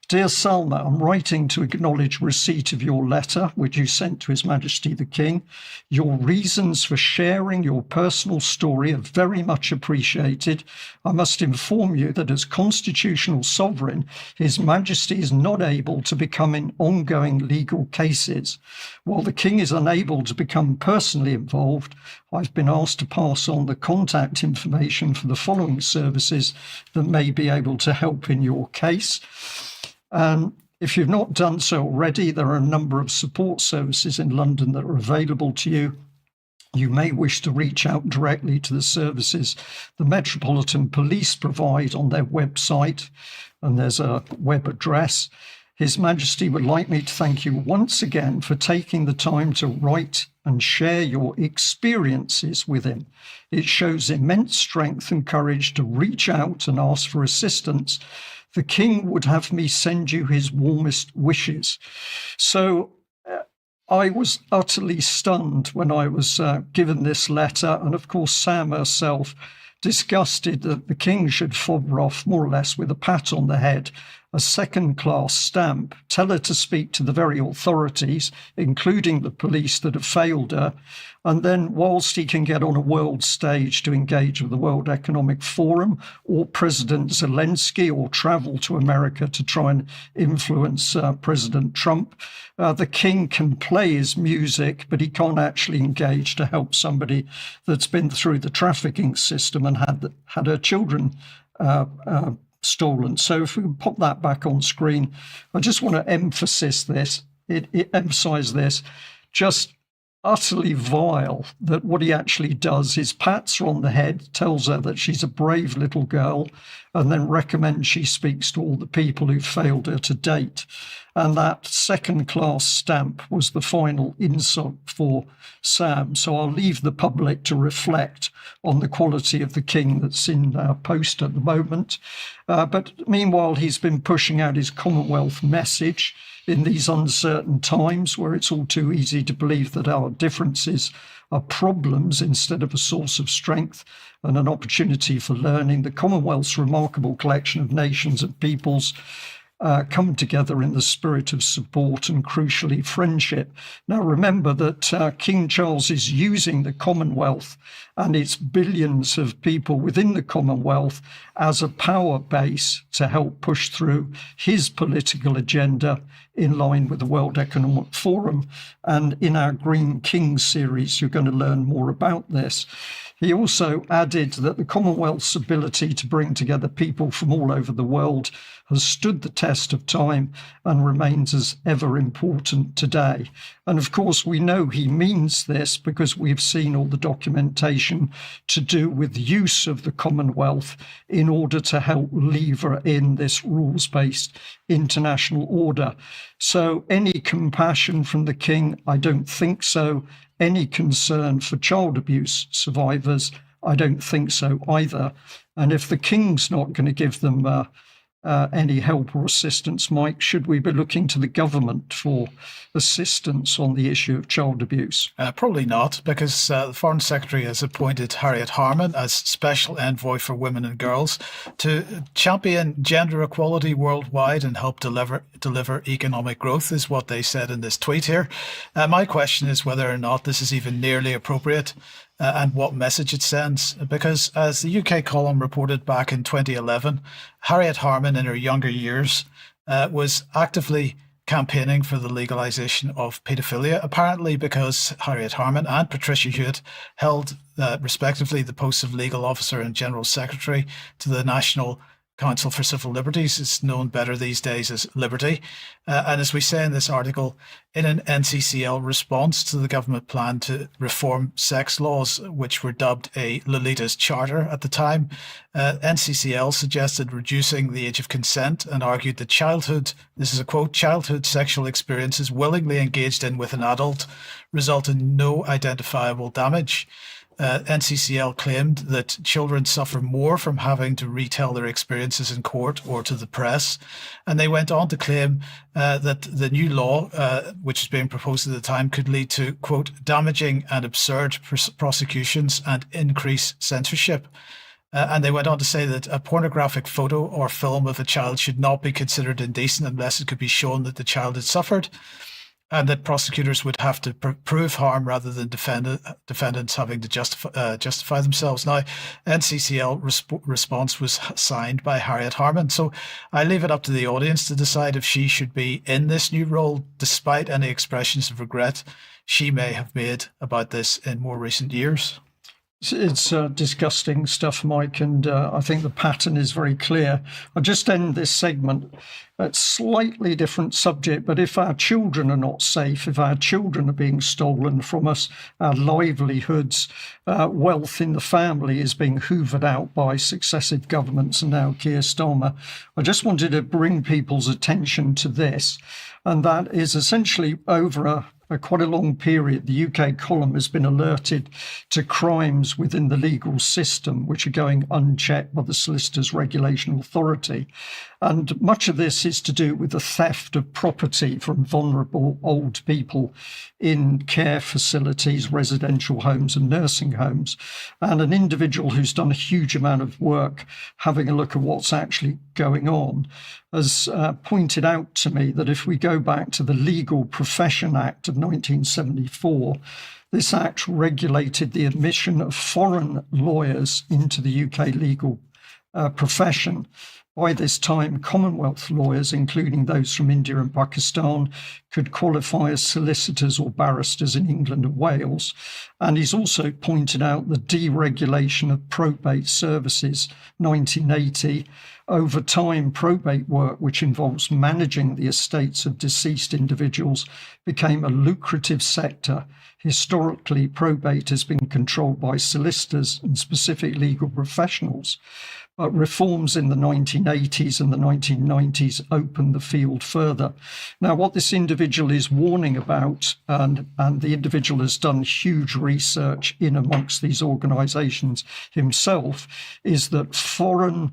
Dear Salma, I'm writing to acknowledge receipt of your letter, which you sent to His Majesty the King. Your reasons for sharing your personal story are very much appreciated. I must inform you that as constitutional sovereign, His Majesty is not able to become in ongoing legal cases. While the King is unable to become personally involved, I've been asked to pass on the contact information for the following services that may be able to help in your case. If you've not done so already, there are a number of support services in London that are available to you. You may wish to reach out directly to the services the Metropolitan Police provide on their website, and there's a web address. His Majesty would like me to thank you once again for taking the time to write and share your experiences with him. It shows immense strength and courage to reach out and ask for assistance. The King would have me send you his warmest wishes. So I was utterly stunned when I was given this letter. And of course, Sam herself, disgusted that the King should fob her off more or less with a pat on the head, a second-class stamp, tell her to speak to the very authorities, including the police that have failed her, and then whilst he can get on a world stage to engage with the World Economic Forum or President Zelensky, or travel to America to try and influence President Trump, the King can play his music, but he can't actually engage to help somebody that's been through the trafficking system and had her children stolen. So if we can pop that back on screen, I just want to emphasize this, just utterly vile that what he actually does is pats her on the head, tells her that she's a brave little girl, and then recommends she speaks to all the people who failed her to date. And that second-class stamp was the final insult for Sam. So I'll leave the public to reflect on the quality of the king that's in post at the moment. But meanwhile, he's been pushing out his Commonwealth message in these uncertain times where it's all too easy to believe that our differences are problems instead of a source of strength and an opportunity for learning. The Commonwealth's remarkable collection of nations and peoples come together in the spirit of support and, crucially, friendship. Now, remember that King Charles is using the Commonwealth and its billions of people within the Commonwealth as a power base to help push through his political agenda in line with the World Economic Forum. And in our Green King series, you're going to learn more about this. He also added that the Commonwealth's ability to bring together people from all over the world has stood the test of time and remains as ever important today. And of course, we know he means this because we've seen all the documentation to do with use of the Commonwealth in order to help lever in this rules-based international order. So any compassion from the king? I don't think so. Any concern for child abuse survivors? I don't think so either. And if the king's not going to give them any help or assistance, Mike, should we be looking to the government for assistance on the issue of child abuse? Probably not, because the Foreign Secretary has appointed Harriet Harman as Special Envoy for Women and Girls to champion gender equality worldwide and help deliver economic growth, is what they said in this tweet here. My question is whether or not this is even nearly appropriate and what message it sends. Because as the UK column reported back in 2011, Harriet Harman in her younger years was actively campaigning for the legalization of paedophilia, apparently because Harriet Harman and Patricia Hewitt held respectively the posts of legal officer and general secretary to the National Council for Civil Liberties. It's known better these days as Liberty. And as we say in this article, in an NCCL response to the government plan to reform sex laws, which were dubbed a Lolita's Charter at the time, NCCL suggested reducing the age of consent and argued that childhood, this is a quote, childhood sexual experiences willingly engaged in with an adult result in no identifiable damage. NCCL claimed that children suffer more from having to retell their experiences in court or to the press. And they went on to claim that the new law, which was being proposed at the time, could lead to, quote, damaging and absurd prosecutions and increase censorship. And they went on to say that a pornographic photo or film of a child should not be considered indecent unless it could be shown that the child had suffered, and that prosecutors would have to prove harm rather than defendants having to justify themselves. Now, NCCL response was signed by Harriet Harman. So I leave it up to the audience to decide if she should be in this new role, despite any expressions of regret she may have made about this in more recent years. It's disgusting stuff, Mike, and I think the pattern is very clear. I'll just end this segment at slightly different subject, but if our children are not safe, if our children are being stolen from us, our livelihoods, wealth in the family is being hoovered out by successive governments and now Keir Starmer, I just wanted to bring people's attention to this, and that is essentially over a quite a long period, the UK column has been alerted to crimes within the legal system which are going unchecked by the Solicitors Regulation Authority. And much of this is to do with the theft of property from vulnerable old people in care facilities, residential homes and nursing homes. And an individual who's done a huge amount of work having a look at what's actually going on has pointed out to me that if we go back to the Legal Profession Act of 1974, this act regulated the admission of foreign lawyers into the UK legal profession. By this time, Commonwealth lawyers, including those from India and Pakistan, could qualify as solicitors or barristers in England and Wales. And he's also pointed out the deregulation of probate services, 1980, Over time, probate work, which involves managing the estates of deceased individuals, became a lucrative sector. Historically, probate has been controlled by solicitors and specific legal professionals, but reforms in the 1980s and the 1990s opened the field further. Now, what this individual is warning about, and the individual has done huge research in amongst these organisations himself, is that foreign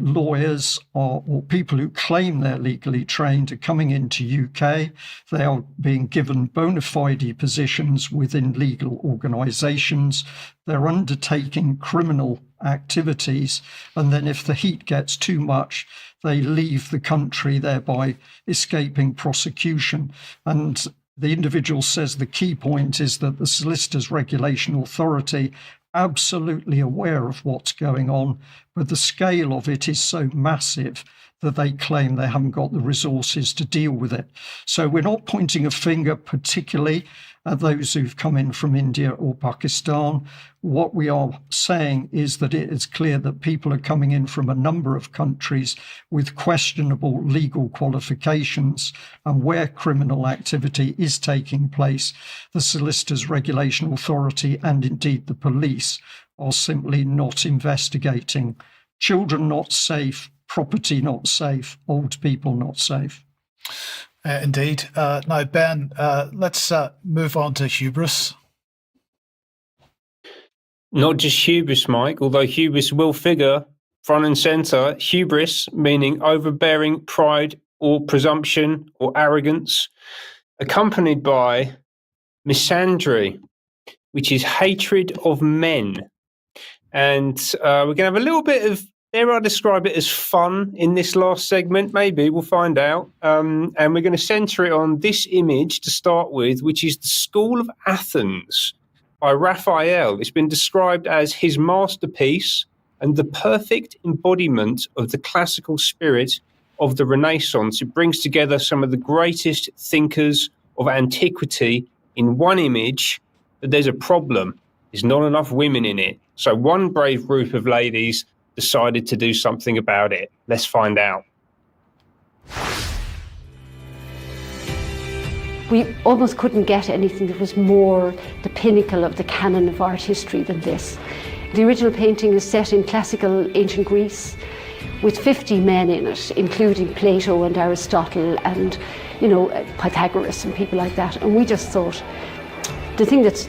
lawyers or people who claim they're legally trained are coming into UK. They are being given bona fide positions within legal organisations. They're undertaking criminal activities, and then if the heat gets too much, they leave the country, thereby escaping prosecution. And the individual says the key point is that the Solicitors Regulation Authority absolutely aware of what's going on, but the scale of it is so massive that they claim they haven't got the resources to deal with it. So we're not pointing a finger particularly at those who've come in from India or Pakistan. What we are saying is that it is clear that people are coming in from a number of countries with questionable legal qualifications, and where criminal activity is taking place, the Solicitors Regulation Authority and indeed the police are simply not investigating. Children not safe, property not safe, old people not safe. Indeed. Now, Ben, let's move on to hubris. Not just hubris, Mike, although hubris will figure front and centre. Hubris meaning overbearing pride or presumption or arrogance, accompanied by misandry, which is hatred of men. And we're going to have a little bit of, dare I describe it as fun in this last segment? Maybe, we'll find out. And we're going to centre it on this image to start with, which is the School of Athens by Raphael. It's been described as his masterpiece and the perfect embodiment of the classical spirit of the Renaissance. It brings together some of the greatest thinkers of antiquity in one image, but there's a problem. There's not enough women in it. So one brave group of ladies decided to do something about it. Let's find out. We almost couldn't get anything that was more the pinnacle of the canon of art history than this. The original painting is set in classical ancient Greece with 50 men in it, including Plato and Aristotle and, Pythagoras and people like that. And we just thought, the thing that's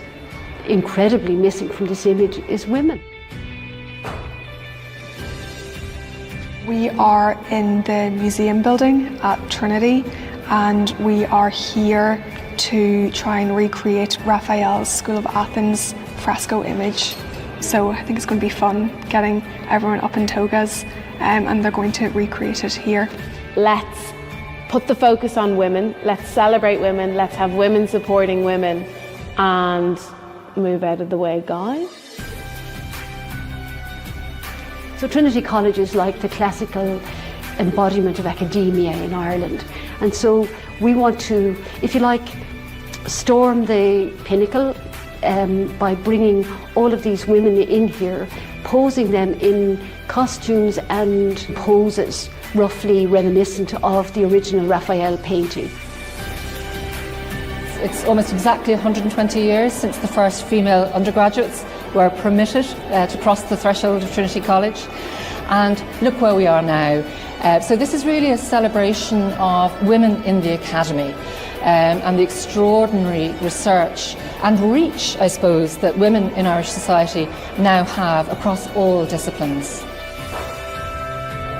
incredibly missing from this image is women. We are in the museum building at Trinity, and we are here to try and recreate Raphael's School of Athens fresco image. So I think it's going to be fun getting everyone up in togas, and they're going to recreate it here. Let's put the focus on women, let's celebrate women, let's have women supporting women, and move out of the way, guys. So Trinity College is like the classical embodiment of academia in Ireland. And so we want to, if you like, storm the pinnacle by bringing all of these women in here, posing them in costumes and poses roughly reminiscent of the original Raphael painting. It's almost exactly 120 years since the first female undergraduates were permitted to cross the threshold of Trinity College, and look where we are now. So this is really a celebration of women in the academy and the extraordinary research and reach, I suppose, that women in Irish society now have across all disciplines.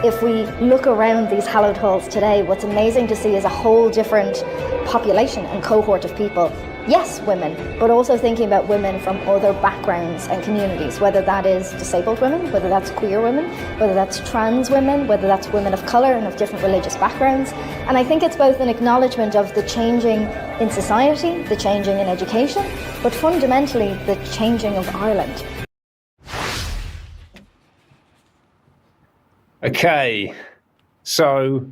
If we look around these hallowed halls today, what's amazing to see is a whole different population and cohort of people. Yes, women, but also thinking about women from other backgrounds and communities, whether that is disabled women, whether that's queer women, whether that's trans women, whether that's women of colour and of different religious backgrounds. And I think it's both an acknowledgement of the changing in society, the changing in education, but fundamentally the changing of Ireland. Okay, so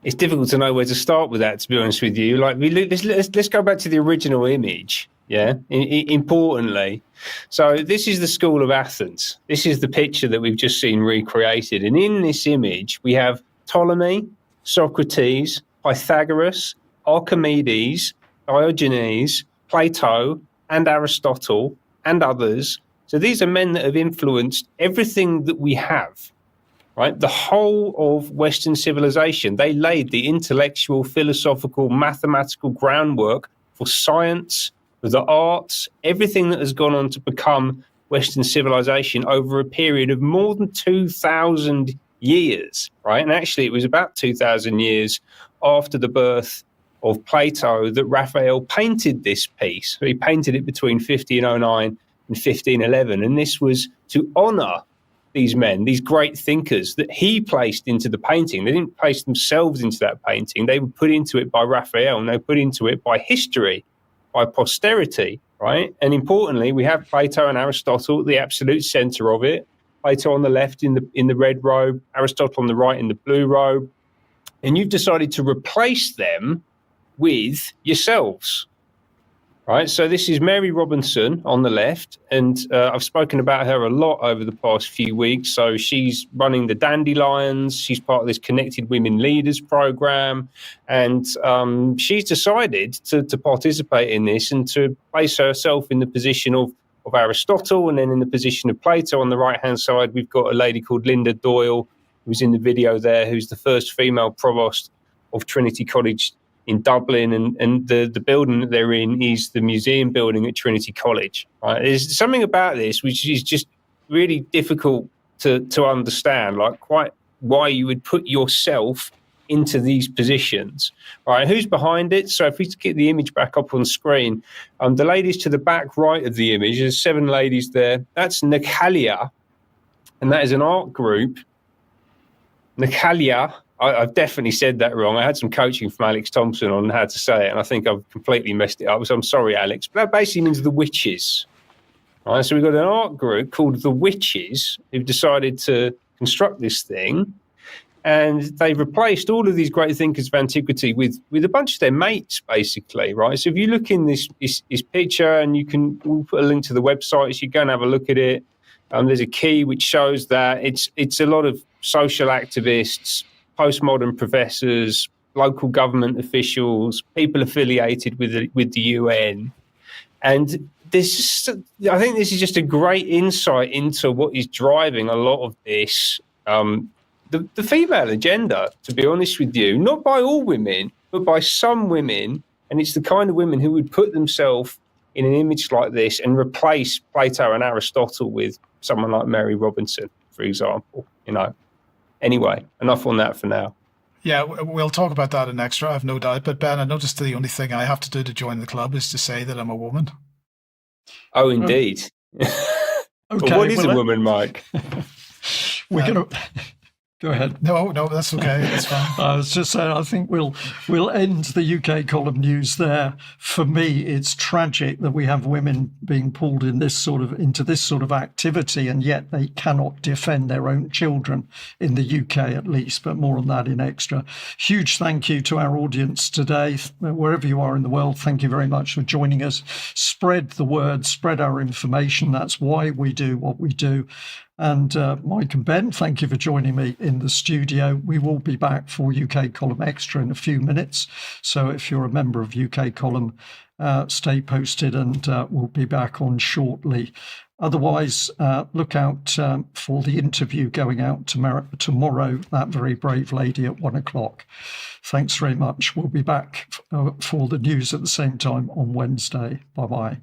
it's difficult to know where to start with that, to be honest with you. Like, let's go back to the original image. Yeah, importantly. So this is the School of Athens. This is the picture that we've just seen recreated. And in this image, we have Ptolemy, Socrates, Pythagoras, Archimedes, Diogenes, Plato, and Aristotle, and others. So these are men that have influenced everything that we have, right? The whole of Western civilization. They laid the intellectual, philosophical, mathematical groundwork for science, for the arts, everything that has gone on to become Western civilization over a period of more than 2,000 years, right? And actually, it was about 2,000 years after the birth of Plato that Raphael painted this piece. So he painted it between 1509 and 1511. And this was to honor these men, these great thinkers that he placed into the painting. They didn't place themselves into that painting. They were put into it by Raphael, and they were put into it by history, by posterity, right? And importantly, we have Plato and Aristotle at the absolute center of it. Plato on the left in the red robe, Aristotle on the right in the blue robe. And you've decided to replace them with yourselves, right? So this is Mary Robinson on the left, and I've spoken about her a lot over the past few weeks. So she's running the Dandelions. She's part of this Connected Women Leaders program, and she's decided to participate in this and to place herself in the position of Aristotle, and then in the position of Plato. On the right-hand side, we've got a lady called Linda Doyle, who's in the video there, who's the first female provost of Trinity College in Dublin, and the building that they're in is the museum building at Trinity College. Right? There's something about this which is just really difficult to understand, like quite why you would put yourself into these positions. Right? Who's behind it? So if we get the image back up on screen, the ladies to the back right of the image, there's 7 ladies there. That's Nekalia, and that is an art group. Nekalia. I've definitely said that wrong. I had some coaching from Alex Thompson on how to say it, and I think I've completely messed it up. So I'm sorry, Alex. But that basically means the witches. Right? So we've got an art group called the Witches who've decided to construct this thing, and they've replaced all of these great thinkers of antiquity with a bunch of their mates, basically. Right? So if you look in this picture, and we'll put a link to the website, so you go and have a look at it. There's a key which shows that it's a lot of social activists, postmodern professors, local government officials, people affiliated with the UN. And I think this is just a great insight into what is driving a lot of this, the female agenda, to be honest with you, not by all women, but by some women. And it's the kind of women who would put themselves in an image like this and replace Plato and Aristotle with someone like Mary Robinson, for example, Anyway, enough on that for now. Yeah, we'll talk about that in extra, I've no doubt. But Ben, I noticed the only thing I have to do to join the club is to say that I'm a woman. Oh, indeed. Okay, what is a woman, Mike? We're going to... Go ahead. No, that's okay. That's fine. I was just saying, I think we'll end the UK column news there. For me, it's tragic that we have women being pulled into this sort of activity, and yet they cannot defend their own children in the UK, at least. But more on that in extra. Huge thank you to our audience today, wherever you are in the world. Thank you very much for joining us. Spread the word, spread our information. That's why we do what we do. And Mike and Ben, thank you for joining me in the studio. We will be back for UK Column Extra in a few minutes. So if you're a member of UK Column, stay posted, and we'll be back on shortly. Otherwise, look out for the interview going out tomorrow, that very brave lady at 1:00. Thanks very much. We'll be back for the news at the same time on Wednesday. Bye-bye.